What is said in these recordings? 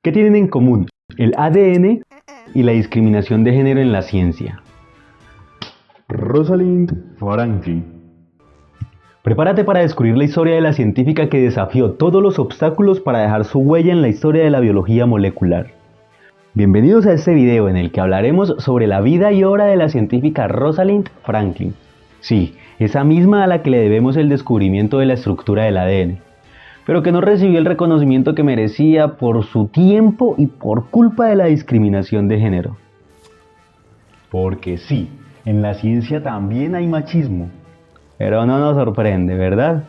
¿Qué tienen en común el ADN y la discriminación de género en la ciencia? Rosalind Franklin. Prepárate para descubrir la historia de la científica que desafió todos los obstáculos para dejar su huella en la historia de la biología molecular. Bienvenidos a este video en el que hablaremos sobre la vida y obra de la científica Rosalind Franklin. Sí, esa misma a la que le debemos el descubrimiento de la estructura del ADN, pero que no recibió el reconocimiento que merecía por su tiempo y por culpa de la discriminación de género. Porque sí, en la ciencia también hay machismo. Pero no nos sorprende, ¿verdad?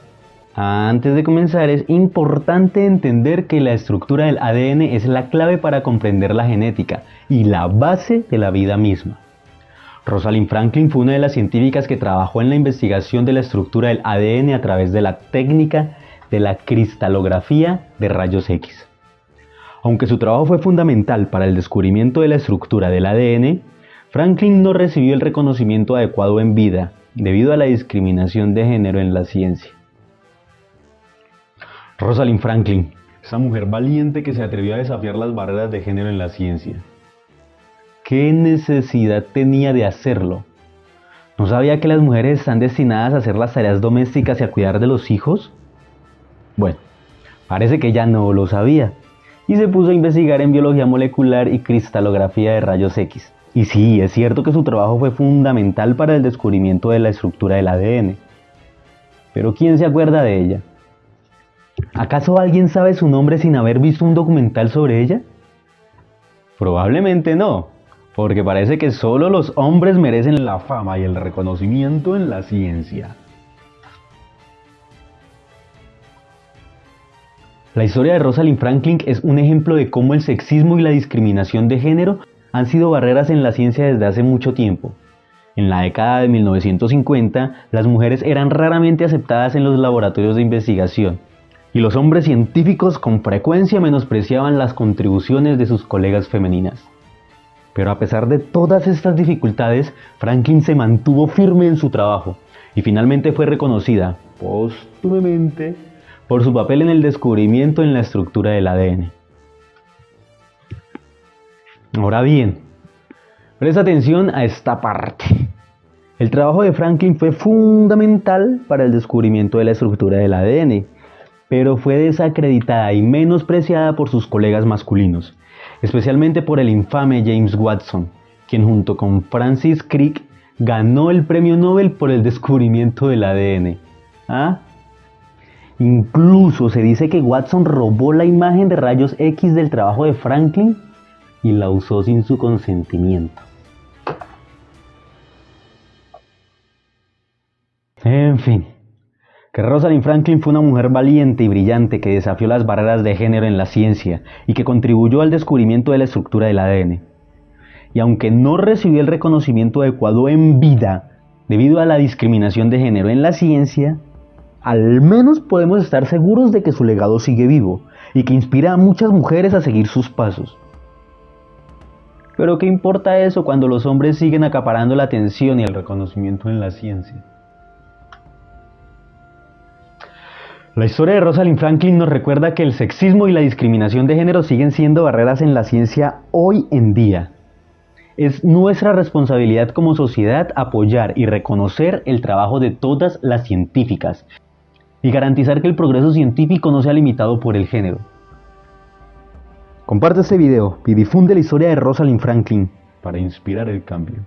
Antes de comenzar, es importante entender que la estructura del ADN es la clave para comprender la genética y la base de la vida misma. Rosalind Franklin fue una de las científicas que trabajó en la investigación de la estructura del ADN a través de la técnica de la cristalografía de rayos X. Aunque su trabajo fue fundamental para el descubrimiento de la estructura del ADN, Franklin no recibió el reconocimiento adecuado en vida debido a la discriminación de género en la ciencia. Rosalind Franklin, esa mujer valiente que se atrevió a desafiar las barreras de género en la ciencia. ¿Qué necesidad tenía de hacerlo? ¿No sabía que las mujeres están destinadas a hacer las tareas domésticas y a cuidar de los hijos? Bueno, parece que ella no lo sabía y se puso a investigar en biología molecular y cristalografía de rayos X. Y sí, es cierto que su trabajo fue fundamental para el descubrimiento de la estructura del ADN. Pero ¿quién se acuerda de ella? ¿Acaso alguien sabe su nombre sin haber visto un documental sobre ella? Probablemente no, porque parece que solo los hombres merecen la fama y el reconocimiento en la ciencia. La historia de Rosalind Franklin es un ejemplo de cómo el sexismo y la discriminación de género han sido barreras en la ciencia desde hace mucho tiempo. En la década de 1950, las mujeres eran raramente aceptadas en los laboratorios de investigación, y los hombres científicos con frecuencia menospreciaban las contribuciones de sus colegas femeninas. Pero a pesar de todas estas dificultades, Franklin se mantuvo firme en su trabajo, y finalmente fue reconocida, póstumamente, por su papel en el descubrimiento en la estructura del ADN. Ahora bien, presta atención a esta parte. El trabajo de Franklin fue fundamental para el descubrimiento de la estructura del ADN, pero fue desacreditada y menospreciada por sus colegas masculinos, especialmente por el infame James Watson, quien junto con Francis Crick ganó el premio Nobel por el descubrimiento del ADN. Incluso se dice que Watson robó la imagen de rayos X del trabajo de Franklin y la usó sin su consentimiento. En fin, que Rosalind Franklin fue una mujer valiente y brillante que desafió las barreras de género en la ciencia y que contribuyó al descubrimiento de la estructura del ADN. Y aunque no recibió el reconocimiento adecuado en vida debido a la discriminación de género en la ciencia, al menos podemos estar seguros de que su legado sigue vivo y que inspira a muchas mujeres a seguir sus pasos. Pero ¿qué importa eso cuando los hombres siguen acaparando la atención y el reconocimiento en la ciencia? La historia de Rosalind Franklin nos recuerda que el sexismo y la discriminación de género siguen siendo barreras en la ciencia hoy en día. Es nuestra responsabilidad como sociedad apoyar y reconocer el trabajo de todas las científicas y garantizar que el progreso científico no sea limitado por el género. Comparte este video y difunde la historia de Rosalind Franklin para inspirar el cambio.